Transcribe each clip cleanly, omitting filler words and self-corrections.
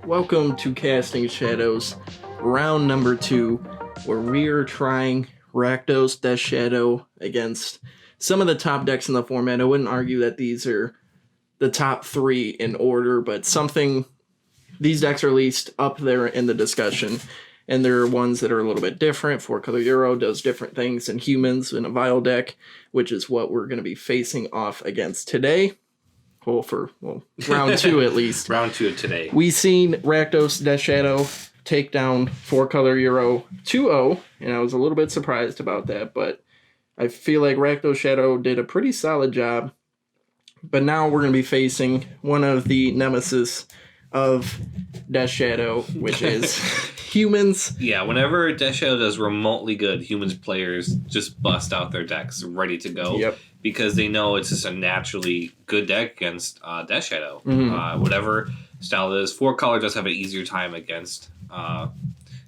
Welcome to Casting Shadows, round number 2, where we are trying Rakdos Shadow against some of the top decks in the format. I wouldn't argue that these are the top 3 in order, but these decks are at least up there in the discussion. And there are ones that are a little bit different. 4-color Euro does different things than humans in a Vile deck, which is what we're going to be facing off against today. Round 2 at least. Round 2 of today. We seen Rakdos Shadow take down 4-color Euro 2-0, and I was a little bit surprised about that, but I feel like Rakdos Shadow did a pretty solid job. But now we're going to be facing one of the nemesis of Death Shadow, which is humans. Yeah, whenever Death Shadow does remotely good, humans players just bust out their decks ready to go. Yep. Because they know it's just a naturally good deck against Death Shadow. Mm-hmm. Whatever style it is. 4-color does have an easier time against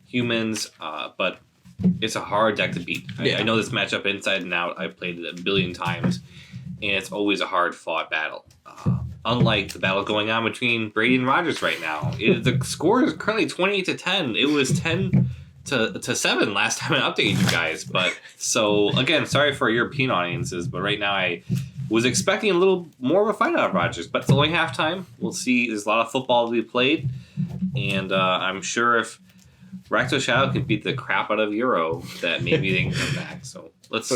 humans, but it's a hard deck to beat. Yeah. I know this matchup inside and out. I've played it a billion times, and it's always a hard-fought battle. Unlike the battle going on between Brady and Rogers right now. The score is currently 28-10. It was 10 to 7 last time I updated you guys. But so again, sorry for European audiences, but right now I was expecting a little more of a fight out of Rogers, but it's only halftime. We'll see. There's a lot of football to be played, and I'm sure if Rakdos Shadow can beat the crap out of Euro, that maybe they can come back. So this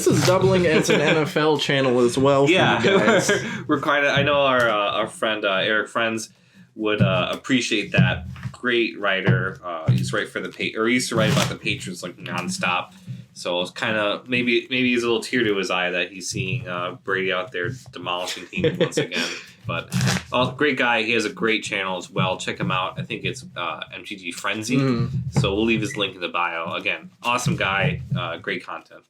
is doubling as an NFL channel as well. For you guys. We're kind of. I know our friend Eric Friends would appreciate that. Great writer. He used to write he used to write about the Patriots like nonstop. So it's kind of maybe he's a little tear to his eye that he's seeing Brady out there demolishing teams once again. But great guy. He has a great channel as well. Check him out. I think it's MTG Frenzy. So we'll leave his link in the bio. Again, awesome guy. Great content.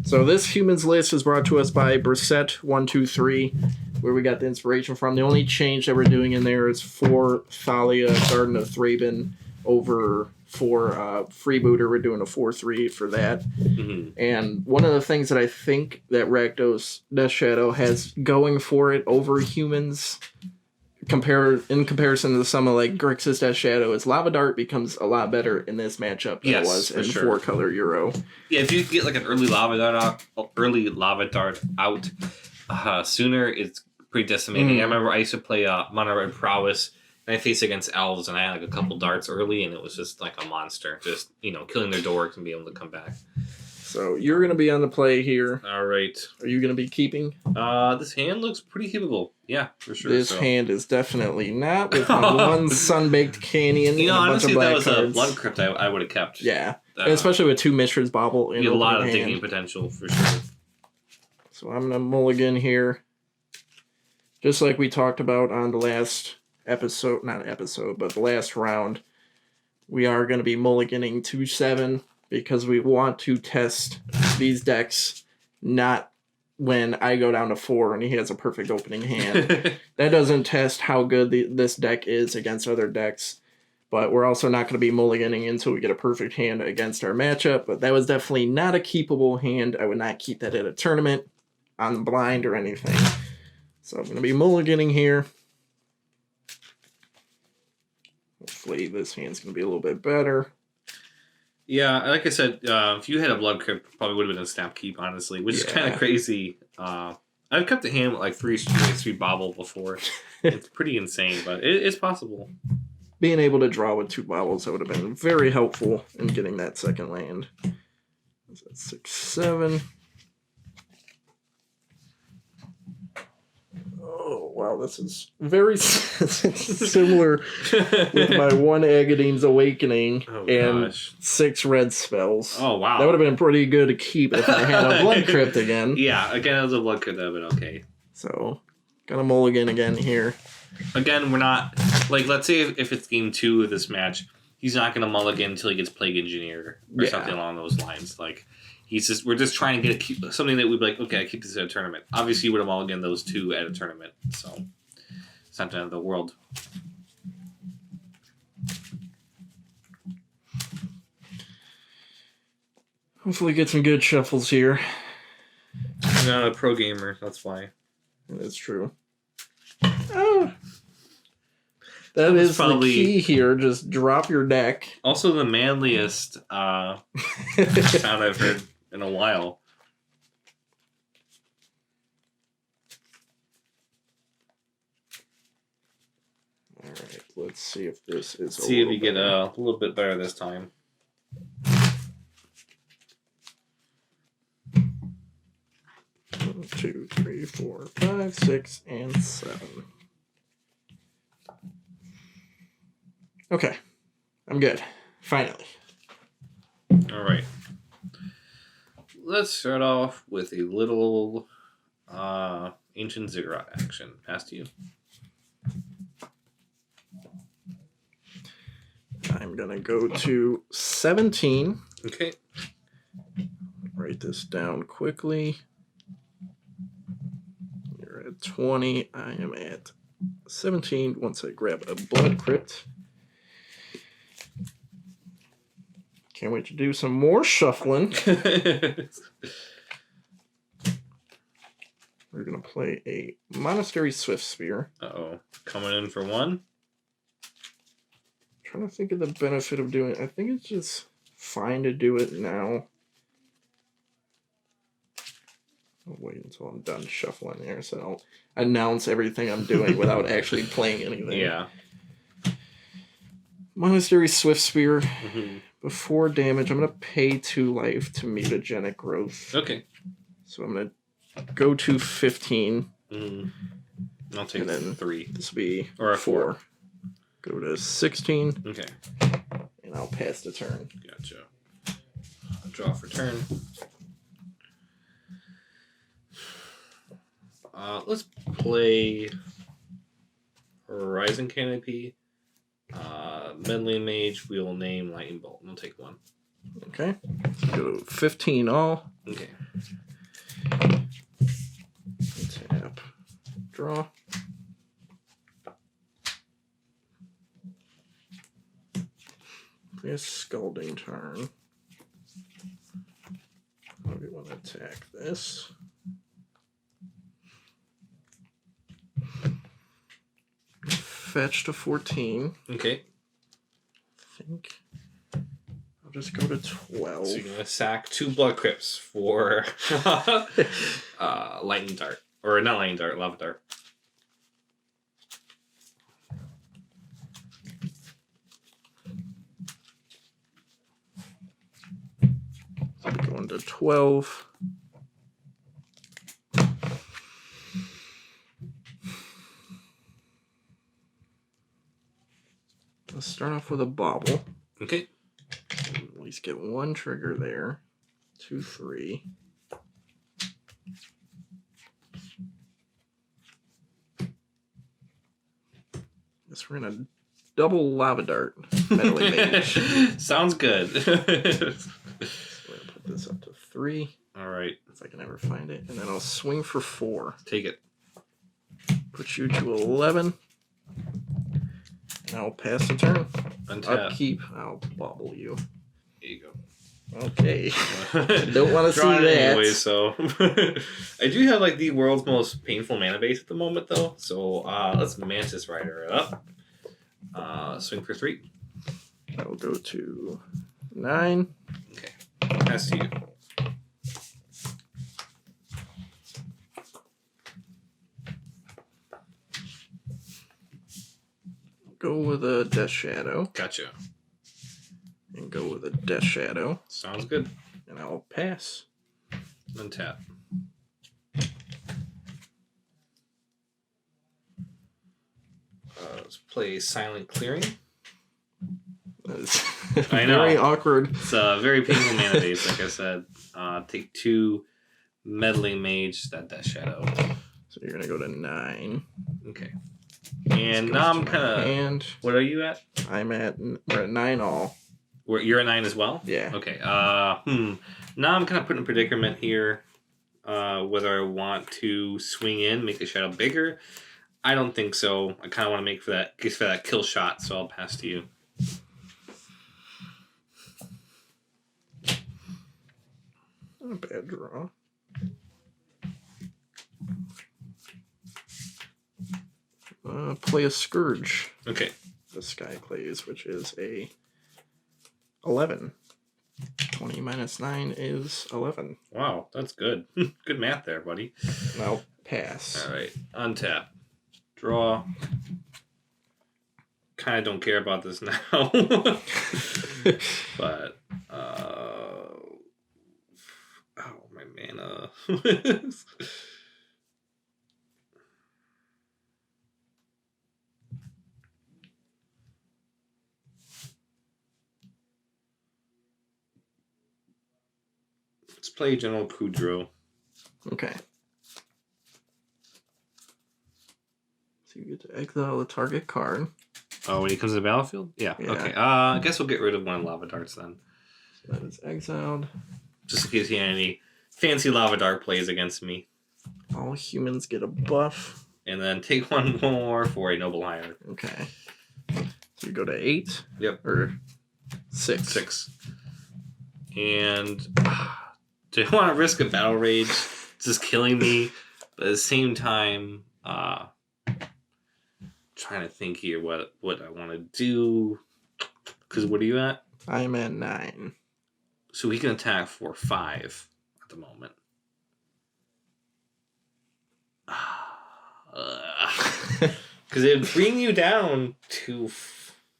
So this humans list is brought to us by Brissette123, where we got the inspiration from. The only change that we're doing in there is for Thalia, Garden of Thraben, over for Freebooter. We're doing a 4-3 for that. Mm-hmm. And one of the things that I think that Rakdos Shadow has going for it over humans, in comparison to some of like Grixis Death Shadow, is Lava Dart becomes a lot better in this matchup than it was in 4-color Euro. Yeah, if you get like an early Lava Dart out sooner, it's pretty decimating. I remember I used to play Mono Red Prowess, and I faced against elves, and I had like a couple darts early, and it was just like a monster, just killing their dorks and being able to come back. So you're going to be on the play here. All right. Are you going to be keeping? This hand looks pretty keepable. Yeah, for sure. This hand is definitely not. With one Sunbaked Canyon. Honestly, if that was a Blood Crypt, I would have kept. Yeah, especially with 2 Mishra's Bauble in a lot of digging potential for sure. So I'm going to mulligan here. Just like we talked about on the last the last round. We are going to be mulliganing 2-7. Because we want to test these decks, not when I go down to 4 and he has a perfect opening hand. That doesn't test how good this deck is against other decks. But we're also not going to be mulliganing until we get a perfect hand against our matchup. But that was definitely not a keepable hand. I would not keep that at a tournament, on the blind, or anything. So I'm going to be mulliganing here. Hopefully this hand's going to be a little bit better. Yeah, like I said, if you had a Blood Crypt, probably would have been a snap keep, honestly, which is kind of crazy. I've kept a hand with like 3 Bauble before. It's pretty insane, but it's possible. Being able to draw with 2 baubles, that would have been very helpful in getting that second land. 6-7. Oh, wow, this is very similar with my 1 Agadine's Awakening and 6 red spells. Oh, wow. That would have been pretty good to keep if I had a Blood Crypt again. Yeah, again, as a Blood Crypt, that would have been okay. So, gonna mulligan again here. Again, we're not, like, let's say if it's game 2 of this match, he's not gonna mulligan until he gets Plague Engineer or something along those lines. Like, we're just trying to get something that we'd be like, okay, I keep this at a tournament. Obviously, you would have mulliganed those 2 at a tournament, so it's not the end of the world. Hopefully get some good shuffles here. I'm not a pro gamer, that's why. That's true. Oh. That was is probably- the key here. Just drop your deck. Also the manliest sound I've heard in a while. All right, let's see if this is. See if you get a little bit better this time. 1, 2, 3, 4, 5, 6, and 7. Okay, I'm good. Finally. All right. Let's start off with a little ancient ziggurat action. Pass to you. I'm gonna go to 17. Okay. Write this down quickly. You're at 20. I am at 17. Once I grab a blood crypt. Can't wait to do some more shuffling. We're gonna play a Monastery Swift Spear. Uh-oh. Coming in for one. Trying to think of the benefit of doing it. I think it's just fine to do it now. I'll wait until I'm done shuffling here, so I'll announce everything I'm doing without actually playing anything. Yeah. Monastery Swift Spear. Mm-hmm. Before damage, I'm going to pay 2 life to mutagenic growth. Okay. So I'm going to go to 15. Mm-hmm. I'll take And then 3. This will be Or a 4. Go to 16. Okay. And I'll pass the turn. Gotcha. Draw for turn. Let's play Horizon Canopy. Meddling Mage, we will name Lightning Bolt. We'll take 1. Okay. So go to 15 all. Okay. Tap. Draw. Play a Scalding Tarn. How do we want to attack this? Fetch to 14. Okay. I think I'll just go to 12. So you're going to sack 2 Blood Crypts for Lightning Dart. Or not Lightning Dart, Lava Dart. I'll be going to 12. Let's start off with a bauble. Okay. At least get 1 trigger there. 2, 3. Guess we're gonna double Lava Dart. Meddling Mage. Sounds good. So we're gonna put this up to 3. All right. If I can ever find it. And then I'll swing for 4. Take it. Put you to 11. And I'll pass the turn. Untap. Upkeep. I'll bauble you. There you go. Okay. Don't want to see Draw it that. anyway, so I do have like the world's most painful mana base at the moment, though. So let's Mantis Rider it up. Swing for 3. I'll go to 9. Okay. Pass to you. Go with a Death Shadow. Gotcha. And go with a Death Shadow. Sounds good. And I'll pass. Untap. Let's play Silent Clearing. That's I know. very awkward. It's a very painful mana base, like I said. Take 2 Meddling Mage, that Death Shadow. So you're going to go to 9. Okay. And now I'm kind of... And What are you at? we're at 9 all. You're at 9 as well? Yeah. Okay. Now I'm kind of put in a predicament here. Whether I want to swing in, make the shadow bigger. I don't think so. I kind of want to make for that kill shot, so I'll pass to you. Not a bad draw. Okay. Play a Scourge. Okay. the Sky Clays, which is a 11. 20 minus 9 is 11. Wow, that's good. Good math there, buddy. Now pass. All right, untap, draw. Kind of don't care about this now, but oh my mana. Let's play General Kudrow. Okay. So you get to exile a target card. Oh, when he comes to the battlefield? Yeah. Yeah. Okay. I guess we'll get rid of one Lava Darts then. So that is exiled. Just in case he had any fancy Lava Dart plays against me. All humans get a buff. And then take one more for a Noble Hire. Okay. So you go to 8? Yep. Or 6? 6. And do I want to risk a Battle Rage? It's just killing me. But at the same time, trying to think here what I want to do. Because what are you at? I'm at 9. So he can attack for 5 at the moment. Because it would bring you down to...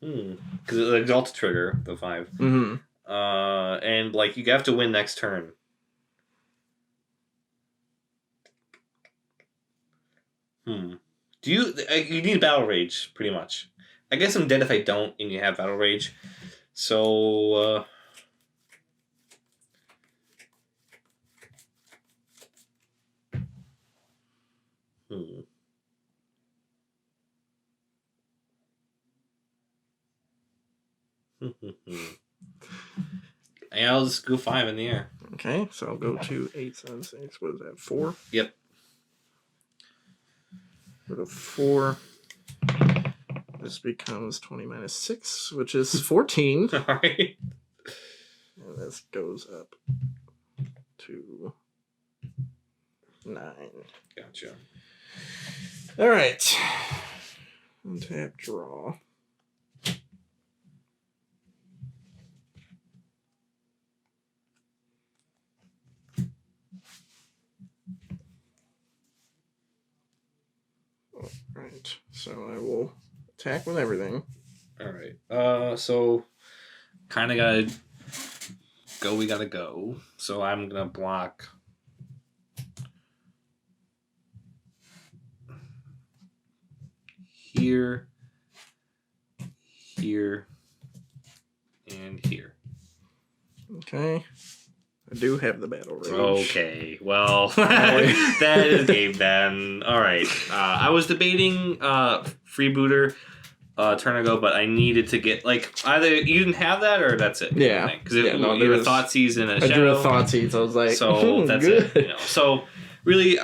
Because it exalts trigger, the 5. Mm-hmm. And, like, you have to win next turn. Do you need Battle Rage, pretty much. I guess I'm dead if I don't, and you have Battle Rage. So, Yeah, I'll just go 5 in the air. Okay, so I'll go to 8, 7, 6. What is that, 4? Yep. Go to 4. This becomes 20 minus 6, which is 14. All right. And this goes up to 9. Gotcha. All right. Untap, draw. All right. So I will attack with everything. All right. So kind of gotta go. We gotta go. So I'm gonna block. Here, here, and here. Okay. I do have the Battle Rage. Okay, well, that is game then. All right. I was debating Freebooter turn ago, but I needed to get, like, either you didn't have that or that's it. Yeah. Because you drew a Thoughtseize and a Shadow. I drew a Thoughtseize. I was like, so that's good. it. You know? So really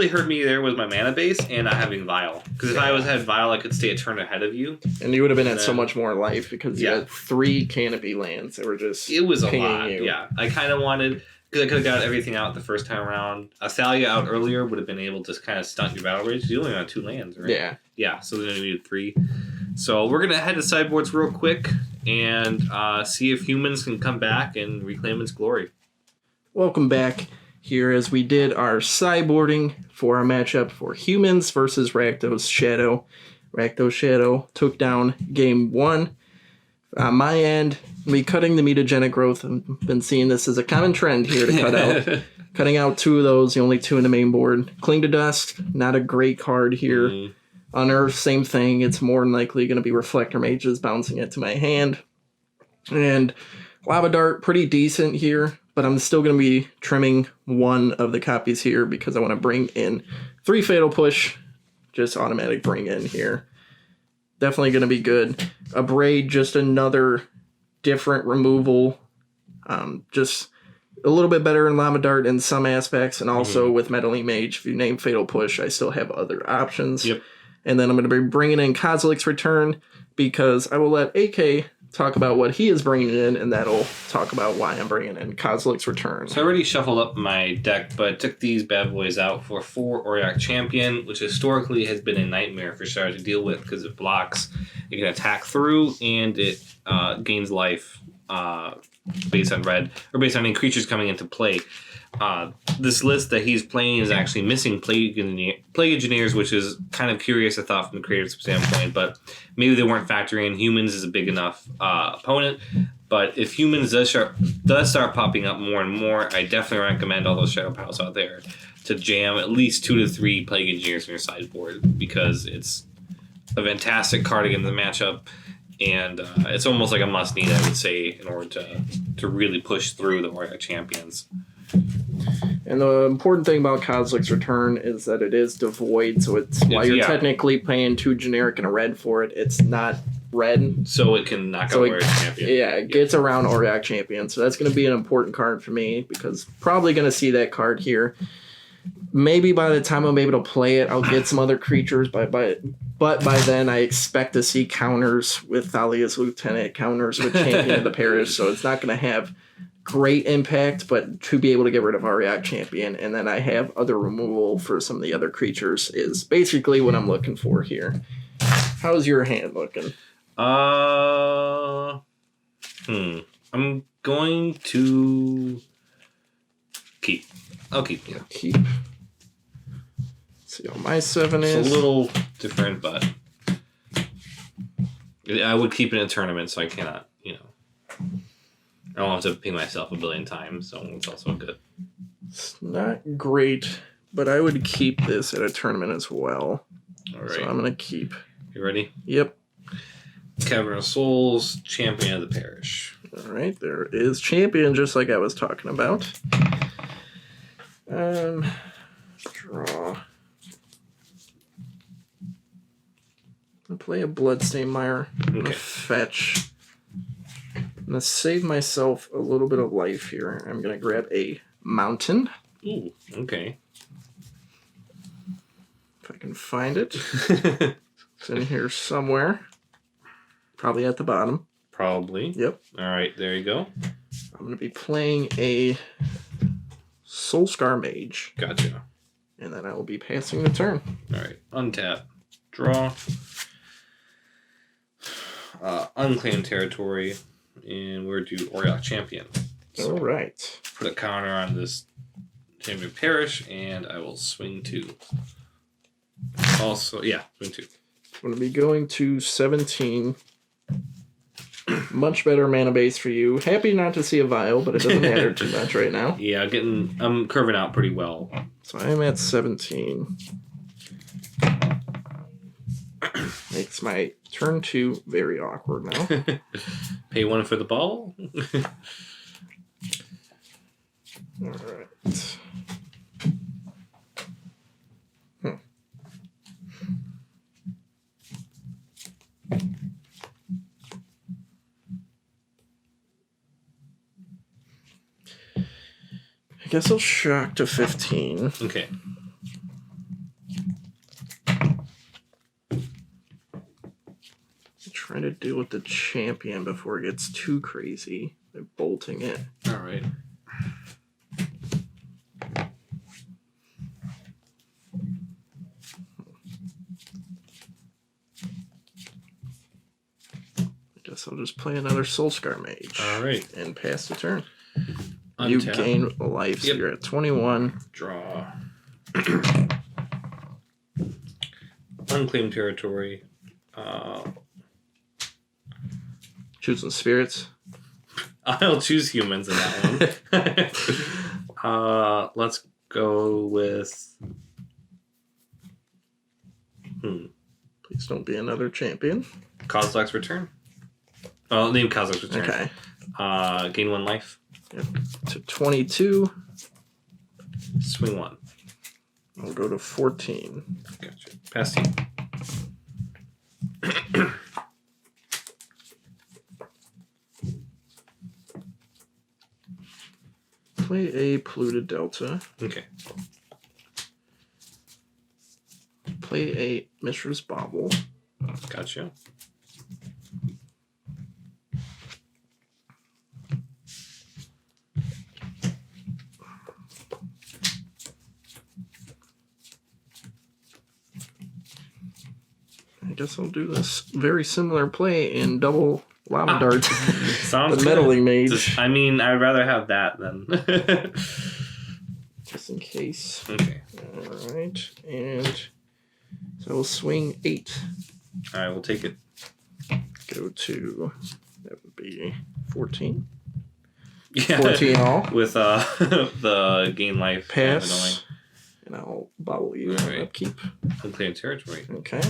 hurt me there was my mana base and not having Vial. Because if I had Vial, I could stay a turn ahead of you. And you would have been at so much more life because you had 3 canopy lands that were just It was a lot, you. yeah. I kind of wanted... Because I could have got everything out the first time around. A Thalia out earlier would have been able to kind of stunt your Battle Rage. You only got 2 lands, right? Yeah. Yeah, so then you needed 3. So we're going to head to sideboards real quick and see if humans can come back and reclaim its glory. Welcome back here as we did our sideboarding for our matchup for humans versus Rakdos Shadow. Rakdos Shadow took down game 1. On my end, me cutting the mutagenic growth. I've been seeing this as a common trend here to cut out. Cutting out 2 of those, the only 2 in the main board. Cling to Dust, not a great card here. Unearth, same thing. It's more than likely going to be Reflector Mages bouncing it to my hand. And Lava Dart, pretty decent here, but I'm still going to be trimming 1 of the copies here because I want to bring in 3 Fatal Push. Just automatic bring in here. Definitely going to be good. Abrade, just another different removal. Just a little bit better in Lava Dart in some aspects, and also with Meddling Mage, if you name Fatal Push, I still have other options. Yep. And then I'm going to be bringing in Kozilek's Return because I will let AK talk about what he is bringing in, and that'll talk about why I'm bringing in Kozilek's Return. So I already shuffled up my deck, but took these bad boys out for 4 Auriok Champion, which historically has been a nightmare for Shadow to deal with because it blocks, it can attack through, and it gains life based on red, or based on any creatures coming into play. This list that he's playing is actually missing Plague Engineers, which is kind of curious, I thought, from the creative standpoint, but maybe they weren't factoring in humans as a big enough opponent. But if humans does start popping up more and more, I definitely recommend all those Shadow Pals out there to jam at least 2 to 3 Plague Engineers in your sideboard, because it's a fantastic card against the matchup, and it's almost like a must-need, I would say, in order to really push through the Auriok Champions. And the important thing about Kozilek's Return is that it is devoid, so while you're technically paying 2 generic and a red for it, it's not red. So it can knock out Auriok Champion. Yeah, it gets around Auriok Champion, so that's going to be an important card for me, because probably going to see that card here. Maybe by the time I'm able to play it, I'll get some other creatures, but by then I expect to see counters with Thalia's Lieutenant, counters with Champion of the Parish, so it's not going to have great impact, but to be able to get rid of Auriok Champion, and then I have other removal for some of the other creatures is basically what I'm looking for here. How's your hand looking? I'm going to keep. I'll keep. Yeah. Keep. Let's see how my 7 is. It's a little different, but I would keep in a tournament, so I cannot, I don't have to ping myself a billion times, so it's also good. It's not great, but I would keep this at a tournament as well. All right. So I'm going to keep. You ready? Yep. Cavern of Souls, Champion of the Parish. All right, there is Champion, just like I was talking about. Draw. I'll play a Bloodstained Mire. I'm going to fetch. I'm going to save myself a little bit of life here. I'm going to grab a Mountain. Ooh, okay. If I can find it. It's in here somewhere. Probably at the bottom. Probably. Yep. All right, there you go. I'm going to be playing a Soulscar Mage. Gotcha. And then I will be passing the turn. All right, untap, draw, unclaimed territory, and we're to Auriok Champion. So all right. Put a counter on this Champion Parish, and I will swing 2. Also, yeah, swing 2. I'm going to be going to 17. Much better mana base for you. Happy not to see a Vial, but it doesn't matter too much right now. Yeah, I'm curving out pretty well. So I am at 17. Makes my turn 2 very awkward now. Pay 1 for the ball. All right. I guess I'll shock to 15. Okay. Try to deal with the Champion before it gets too crazy by bolting it. All right. I guess I'll just play another Soulscar Mage. All right. And pass the turn. Untap. You gain a life, so you're at 21. Draw. Unclaimed territory. Choosing spirits. I'll choose humans in that one. Let's go with. Please don't be another Champion. Kozilek's Return. Oh, name Kozilek's Return. Okay. Gain 1 life. Yep. To 22. Swing 1. I'll go to 14. Gotcha. Pass 2. Play a Polluted Delta. Okay. Play a Mishra's Bauble. Gotcha. guess I'll do this very similar play in double lava dart. Sounds the good. meddling mage. I'd rather have that than. Just in case. Okay. Alright. And so we'll swing 8. I will take it. Go to, that would be 14. Yeah. 14 all. With the gain life. Pass. And I'll bobble you All right. upkeep. Unclaimed territory. Okay.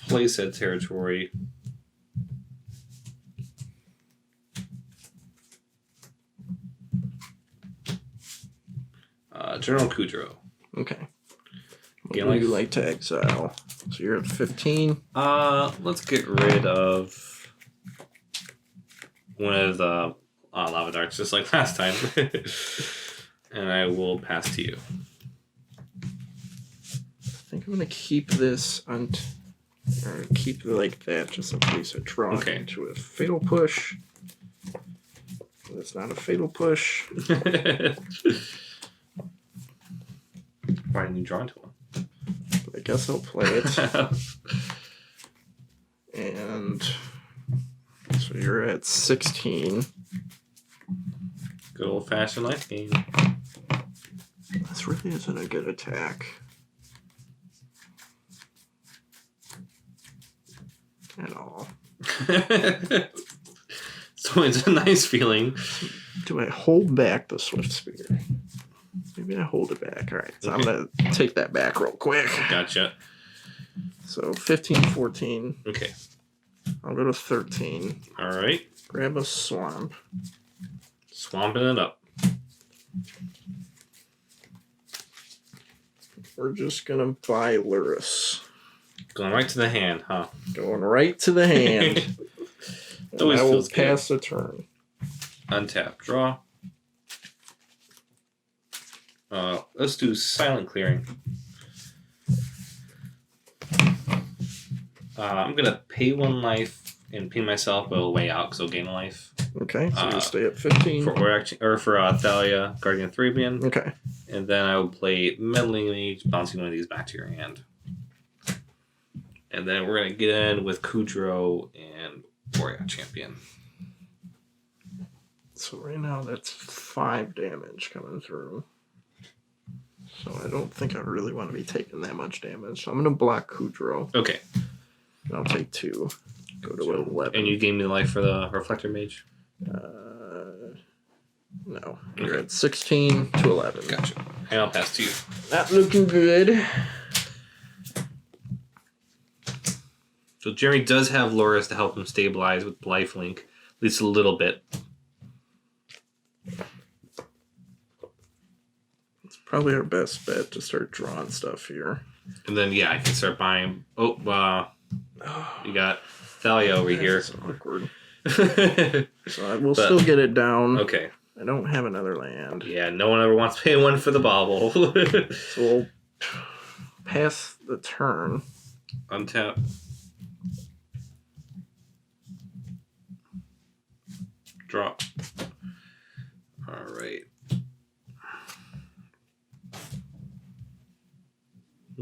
Play said territory. General Kudrow. Okay. Gain What would you life? like to exile? So you're at 15. Let's get rid of one of the lava darts, just like last time. And I will pass to you. I think I'm going to keep this or keep it like that just in case I draw Okay. into a fatal push. That's not a fatal push. Why didn't you draw into one? But I guess I'll play it. And so you're at 16. Good old fashioned life game. This really isn't a good attack. At all. So it's a nice feeling. Do I hold back the Swift Spear? Maybe I hold it back. All right, so I'm going to take that back real quick. Gotcha. So 15, 14. Okay. I'll go to 13. All right. Grab a swamp. Swamping it up. We're just going to buy Luris. Going right to the hand, huh? Going right to the hand. And Always I will feels good. pass the turn. Untap. Draw. Let's do silent clearing. I'm going to pay 1 life and pay myself a way out because I'll gain a life. Okay, so you stay at 15. For Thalia, Guardian Thraben. Okay. And then I will play Meddling Mage, bouncing one of these back to your hand. And then we're going to get in with Kudrow and Warrior Champion. So right now that's 5 damage coming through. So I don't think I really want to be taking that much damage. So I'm going to block Kudrow. Okay. And I'll take 2. Go to 11. And you gave me the life for the Reflector Mage? No. You're at 16 to 11. Gotcha. And I'll pass to you. Not looking good. So Jeremy does have Loris to help him stabilize with Lifelink, at least a little bit. It's probably our best bet to start drawing stuff here. And then, yeah, I can start buying... Oh, you got Thalia over here. That's awkward. So I will still get it down. Okay. I don't have another land. Yeah, no one ever wants to pay 1 for the bauble. So we'll pass the turn. Untap. Drop. All right. A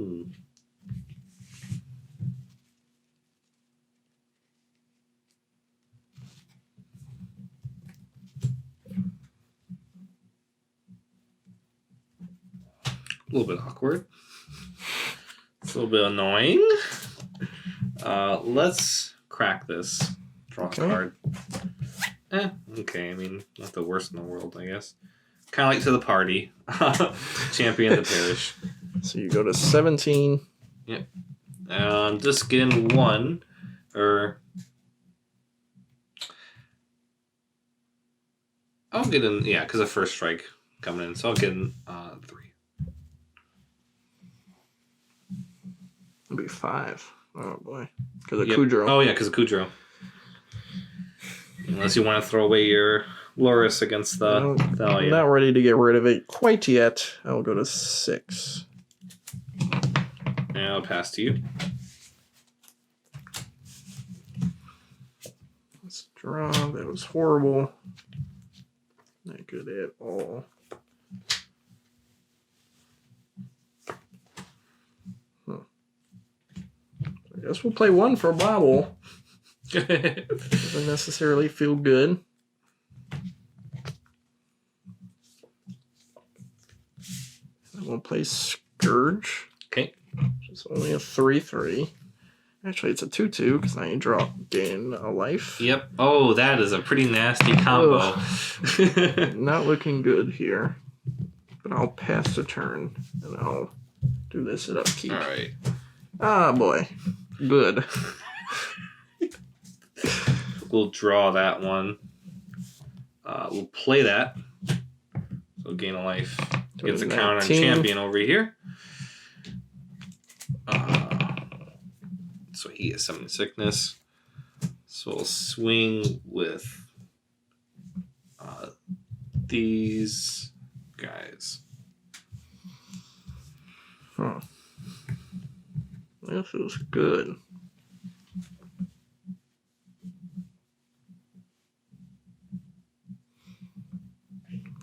little bit awkward. It's a little bit annoying. Let's crack this. Draw a card. Okay, I mean, not the worst in the world, I guess. Kind of like to the party. Champion the parish. So you go to 17. Yep. Just getting 1. Or... I'll get in... Yeah, because of first strike coming in. So I'll get in 3. It'll be 5. Oh, boy. Because of Kudrow. Oh, yeah, because of Kudrow. Unless you want to throw away your Loris against the Thalia. I'm not ready to get rid of it quite yet. I'll go to 6. And I'll pass to you. Let's draw. That was horrible. Not good at all. guess we'll play one for Bobble. Doesn't necessarily feel good. And we'll play Scourge. Okay. It's only a 3/3. Actually, it's a 2/2 because now you gain a life. Yep. Oh, that is a pretty nasty combo. Not looking good here. But I'll pass the turn and I'll do this at upkeep. All right. Ah, boy. Good. We'll draw that one. We'll play that. So gain a life. Gets a counter on champion over here. So he has summon sickness. So we'll swing with these guys. Huh. This is good.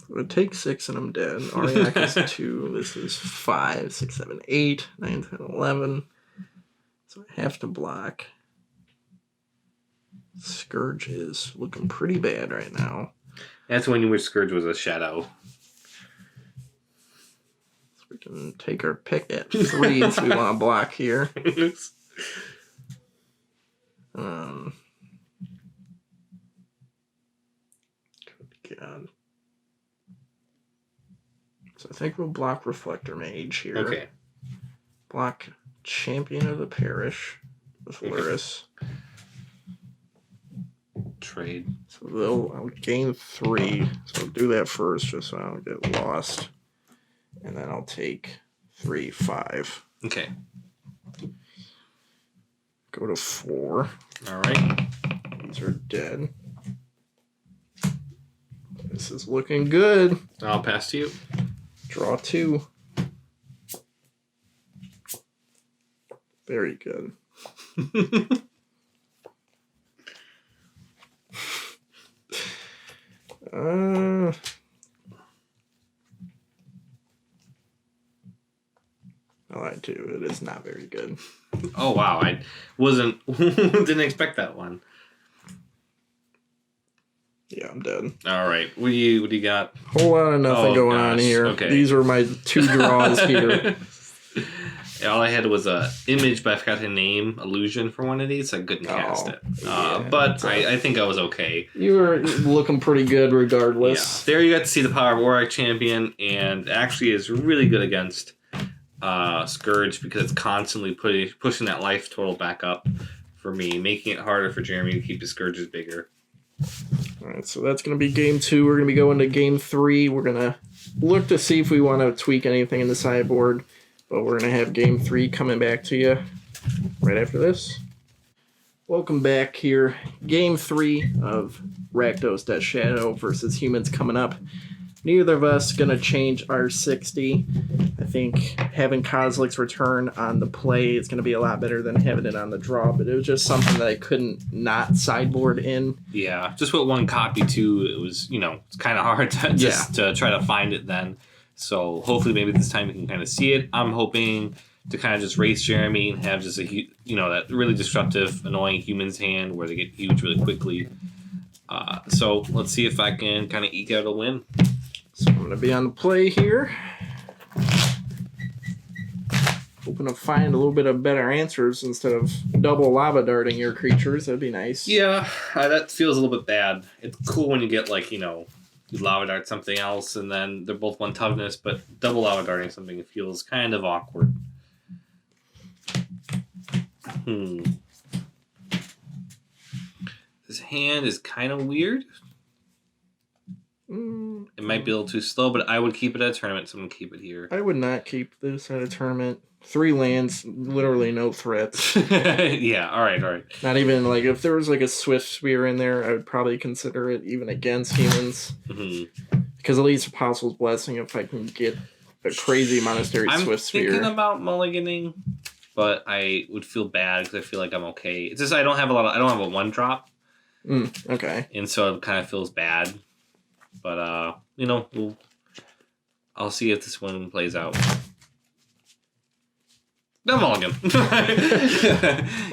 So it takes 6 and I'm dead. Ariak is 2. This is 5, 6, 7, 8, 9, 10, 11. So I have to block. Scourge is looking pretty bad right now. That's when you wish Scourge was a shadow. So we can take our pick at 3 so we want to block here. Good God. So I think we'll block Reflector Mage here. Okay. Block Champion of the Parish with Luris. Trade. So I'll gain 3. So I'll do that first just so I don't get lost. And then I'll take 3, 5. Okay. Go to 4. All right. These are dead. This is looking good. I'll pass to you. Draw 2. Very good. I lied too. It is not very good. Oh wow! I didn't expect that one. Yeah, I'm dead. All right, what do you got? Whole lot of nothing going on here. Okay. These are my 2 draws here. All I had was a image, but I forgot to name illusion for one of these. So I couldn't cast it. Yeah, but I think I was okay. You were looking pretty good regardless. Yeah. There you got to see the power of Aurak Champion, and actually is really good against Scourge because it's constantly pushing that life total back up for me, making it harder for Jeremy to keep his Scourges bigger. All right, so that's going to be game 2. We're going to be going to game 3. We're going to look to see if we want to tweak anything in the sideboard, but we're going to have game 3 coming back to you right after this. Welcome back here. Game 3 of Rakdos Shadow versus Humans coming up. Neither of us going to change our 60. I think having Kozilek's return on the play is going to be a lot better than having it on the draw, but it was just something that I couldn't not sideboard in. Yeah, just with one copy too, it was, it's kind of hard to try to find it then. So hopefully maybe this time we can kind of see it. I'm hoping to kind of just race Jeremy and have just that really disruptive, annoying Humans hand where they get huge really quickly. So let's see if I can kind of eke out a win. So I'm going to be on the play here. Hoping to find a little bit of better answers instead of double lava darting your creatures. That'd be nice. Yeah, that feels a little bit bad. It's cool when you get you lava dart something else and then they're both 1 toughness, but double lava darting something feels kind of awkward. This hand is kind of weird. It might be a little too slow, but I would keep it at a tournament, so I'm going to keep it here. I would not keep this at a tournament. 3 lands, literally no threats. Yeah, all right. Not even, if there was, a Swift Spear in there, I would probably consider it even against Humans. Because at least Apostle's Blessing, if I can get a crazy Monastery Swift Spear. I'm thinking about mulliganing, but I would feel bad because I feel like I'm okay. It's just I don't have a 1-drop. Okay. And so it kind of feels bad. But, I'll see if this one plays out. No mulligan.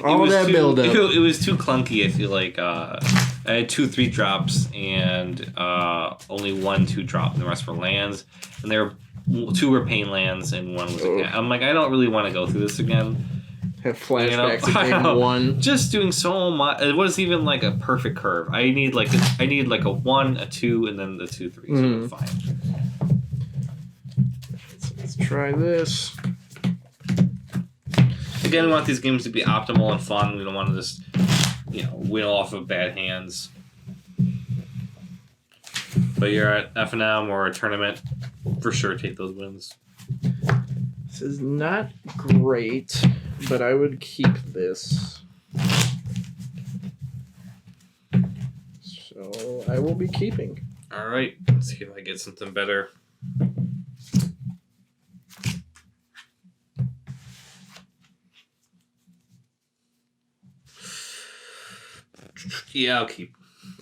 All that build up. It was too clunky. I feel like I had 2 3-drops and only 1 2-drop, and the rest were lands. And there were 2 were pain lands and 1 was a cat. I'm like, I don't really want to go through this again. Have flashbacks to game 1. Just doing so much. It wasn't even like a perfect curve. I need like a 1, a 2, and then the 2 3s. So fine. So let's try this. Again, we want these games to be optimal and fun. We don't want to just, win off of bad hands. But you're at F&M or a tournament, for sure take those wins. This is not great, but I would keep this. So I will be keeping. All right, let's see if I get something better. Yeah, I'll keep.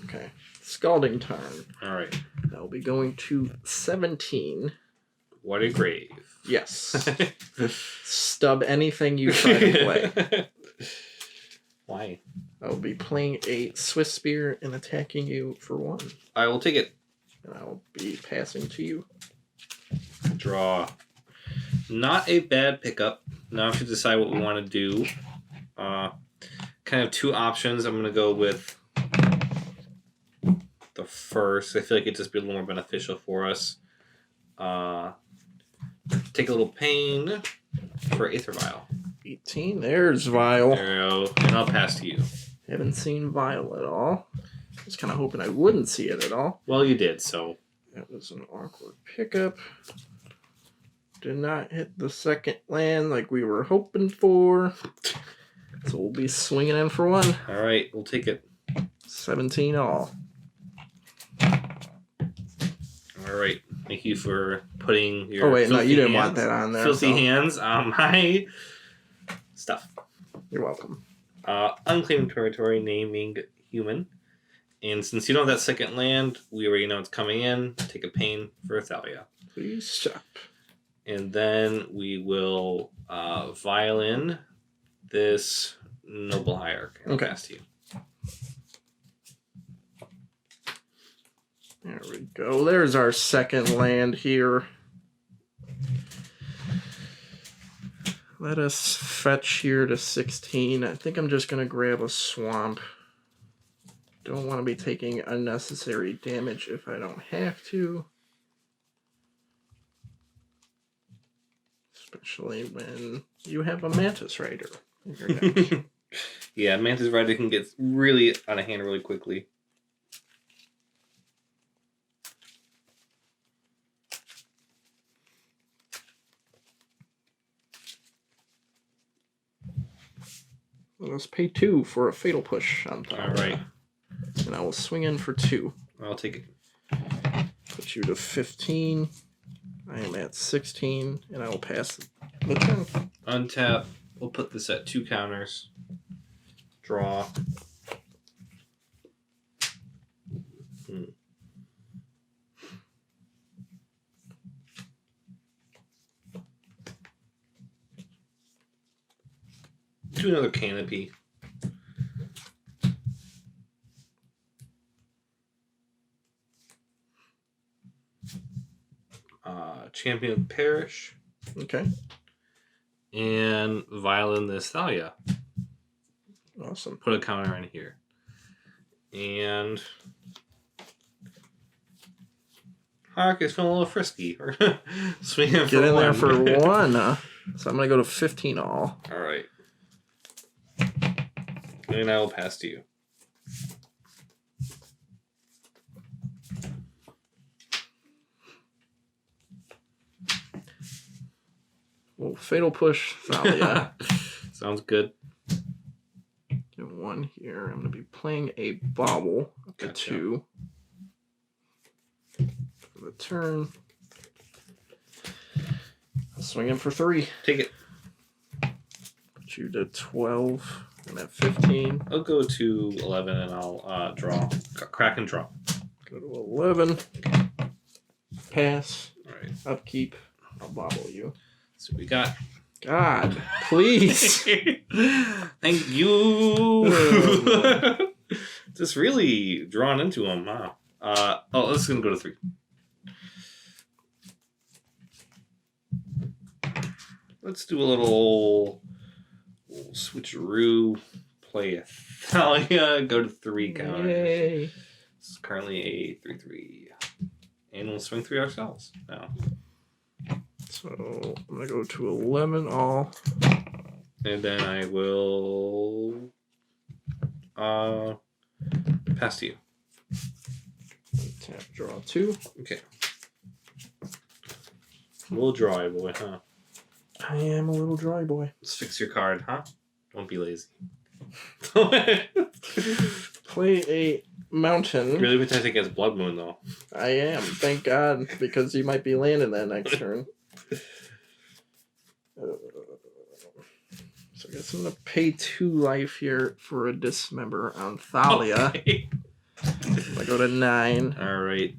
Okay. Scalding Tarn. All right. I'll be going to 17. What a grave. Yes. Stub anything you try to play. Why? I'll be playing a Swift Spear and attacking you for 1. I will take it. And I'll be passing to you. Draw. Not a bad pickup. Now if you decide what we want to do. Kind of 2 options. I'm going to go with the first. I feel like it'd just be a little more beneficial for us. Take a little pain for Aether Vial. 18. There's Vial. There we go. And I'll pass to you. Haven't seen Vial at all. I was kind of hoping I wouldn't see it at all. Well, you did, so. That was an awkward pickup. Did not hit the second land like we were hoping for. So we'll be swinging in for 1. All right, we'll take it. 17 all. All right. Thank you for putting your. Oh wait, no, you didn't want that on there. Filthy hands on my stuff. You're welcome. Unclaimed territory, naming human. And since you don't have that second land, we already know it's coming in. Take a pain for Thalia. Please stop. And then we will violin this Noble Hierarch. Okay. Pass to you. There we go. There's our second land here. Let us fetch here to 16. I think I'm just going to grab a swamp. Don't want to be taking unnecessary damage if I don't have to. Especially when you have a Mantis Rider in your deck. Yeah, Mantis Rider can get really out of hand really quickly. Let us pay 2 for a Fatal Push on top. All right. And I will swing in for 2. I'll take it. Put you to 15. I am at 16, and I will pass the turn. Untap. We'll put this at 2 counters. Draw. Do another canopy. Champion of Parish. Okay. And violin this Thalia. Awesome. Put a counter in here. And Hark is feeling a little frisky. Swing in for Get in 1. there for 1. So I'm going to go to 15 all. All right. And I will pass to you. Well, Fatal Push Thalia. Sounds good. Get 1 here. I'm going to be playing a Bobble to Gotcha. 2. For the turn. I'll swing in for 3. Take it. Put you to 12. I'm at 15. I'll go to 11 and I'll draw. Crack and draw. Go to 11. Pass. All right. Upkeep. I'll bobble you. So we got God, please. Thank you. Just really drawn into him, huh? This is gonna go to 3. Let's do a little switcheroo. Play a Thalia. Go to 3 counters. Yay. It's currently a 3/3, and we'll swing 3 ourselves now. So I'm gonna go to 11 all. And then I will pass to you. Tap, draw 2. Okay. A little dry, boy, huh? I am a little dry boy. Let's fix your card, huh? Don't be lazy. Play a mountain. Really pathetic against Blood Moon, though. I am. Thank God, because you might be landing that next turn. So I guess I'm going to pay 2 life here for a dismember on Thalia. Okay. I go to 9. All right.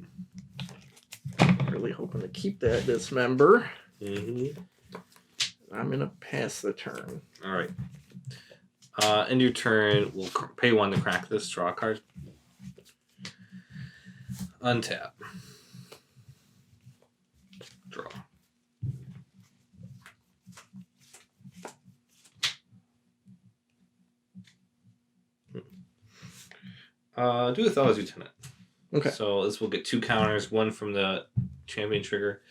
Really hoping to keep that dismember. Mm-hmm. I'm going to pass the turn. All right. End your turn. We'll pay 1 to crack this. Draw a card. Untap. Draw. Do a Thalia's Lieutenant. Okay. So this will get 2 counters, 1 from the champion trigger,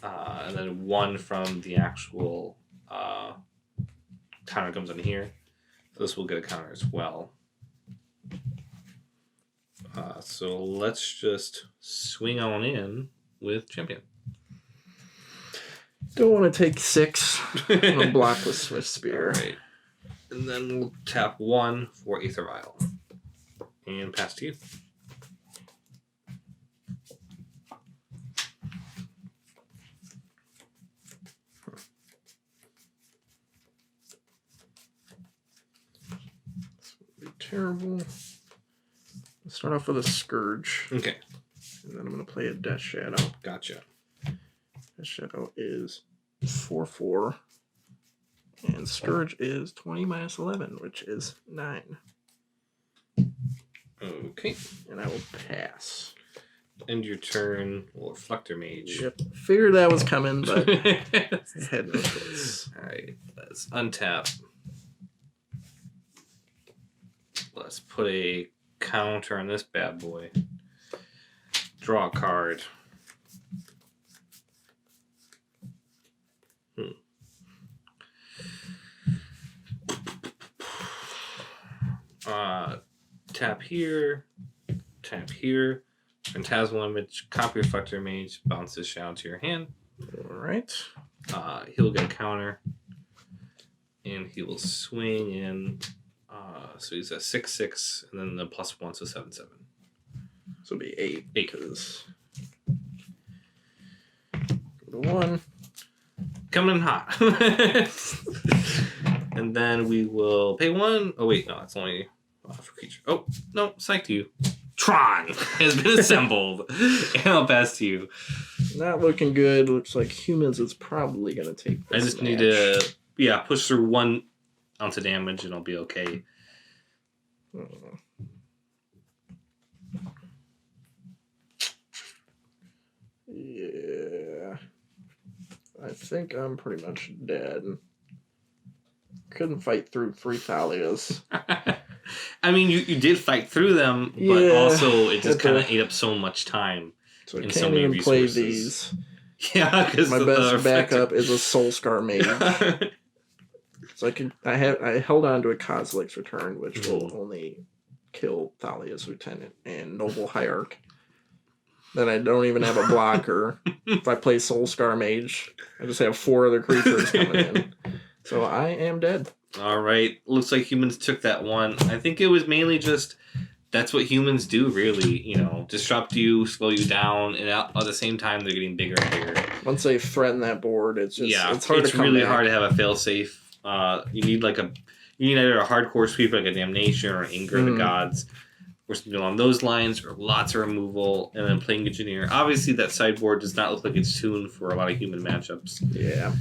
and then 1 from the actual counter comes in here. So this will get a counter as well. So let's just swing on in with champion. Don't want to take 6. I'm going to block with Swift Spear. All right. And then we'll tap 1 for Aether Vial. And pass to you. Terrible. Let's start off with a Scourge. Okay. And then I'm going to play a Death Shadow. Gotcha. Death Shadow is 4/4. And Scourge is 20 minus 11, which is 9. Okay. And I will pass. End your turn. We'll Reflector Mage. Yep. Figured that was coming, but I had no choice. Alright. Let's untap. Let's put a counter on this bad boy. Draw a card. Tap here. Tap here. Phantasmal Image. Copy Reflector Mage. Bounce this shadow to your hand. Alright. He'll get a counter. And he will swing in. So he's a 6/6, and then the +1, so 7/7. So it'll be 8. 8. Because go to 1. Coming in hot. And then we will pay 1. Oh, wait, no, it's only for creature. Oh, no, psych to you. Tron has been assembled. And I'll pass to you. Not looking good. Looks like humans is probably going to take this I just match. need to, push through 1 ounce of damage, and I'll be okay. Yeah. I think I'm pretty much dead. Couldn't fight through 3 Thalias. I mean, you did fight through them, but Yeah, also it just kind of ate up so much time. So I and can't so many even play resources. these. Yeah, because My best backup is a Soulscar Mage. So I held on to a Kozilek's Return, which will only kill Thalia's Lieutenant and Noble Hierarch. Then I don't even have a blocker. If I play Soulscar Mage, I just have 4 other creatures coming in. So I am dead. All right. Looks like humans took that one. I think it was mainly just that's what humans do, really. Disrupt you, slow you down, and at the same time they're getting bigger and bigger. Once they threaten that board, it's just it's hard it's to come really back. hard to have a failsafe. You need either a hardcore sweep like a Damnation or an Anger of the Gods. or something along those lines, or lots of removal, and then playing Engineer. Obviously, that sideboard does not look like it's tuned for a lot of human matchups. Yeah.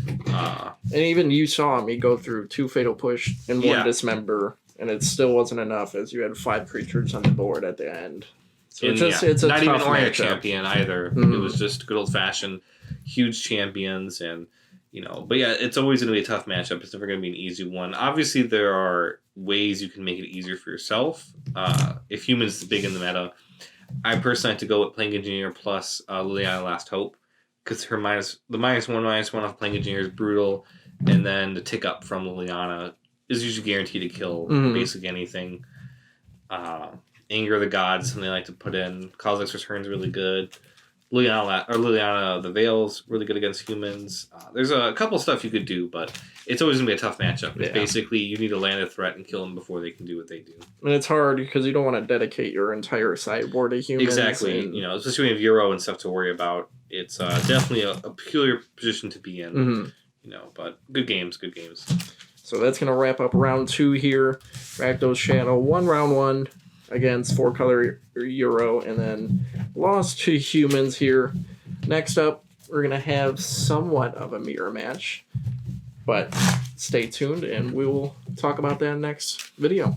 And even you saw me go through 2 Fatal Push and 1 Dismember, and it still wasn't enough as you had 5 creatures on the board at the end. So it's a not even tough Orient matchup. champion either. Mm-hmm. It was just good old fashioned huge champions, and but yeah, it's always going to be a tough matchup. It's never going to be an easy one. Obviously, there are ways you can make it easier for yourself. If humans is big in the meta, I personally like to go with Playing Engineer plus Liliana Last Hope, because her -1/-1 off Playing Engineer is brutal, and then the tick up from Liliana is usually guaranteed to kill basically anything. Anger of the Gods, something I like to put in. Cosmic's Return's really good. Liliana the Veil's really good against humans. There's a couple stuff you could do, but it's always going to be a tough matchup. Yeah. Basically, you need to land a threat and kill them before they can do what they do. And it's hard because you don't want to dedicate your entire sideboard to humans. Exactly. Especially when you have Euro and stuff to worry about. It's definitely a peculiar position to be in. Mm-hmm. But good games. So that's going to wrap up round 2 here. Rakdos Shadow won round 1 against 4-color Euro, and then lost to humans here. Next up, we're going to have somewhat of a mirror match, but stay tuned, and we will talk about that next video.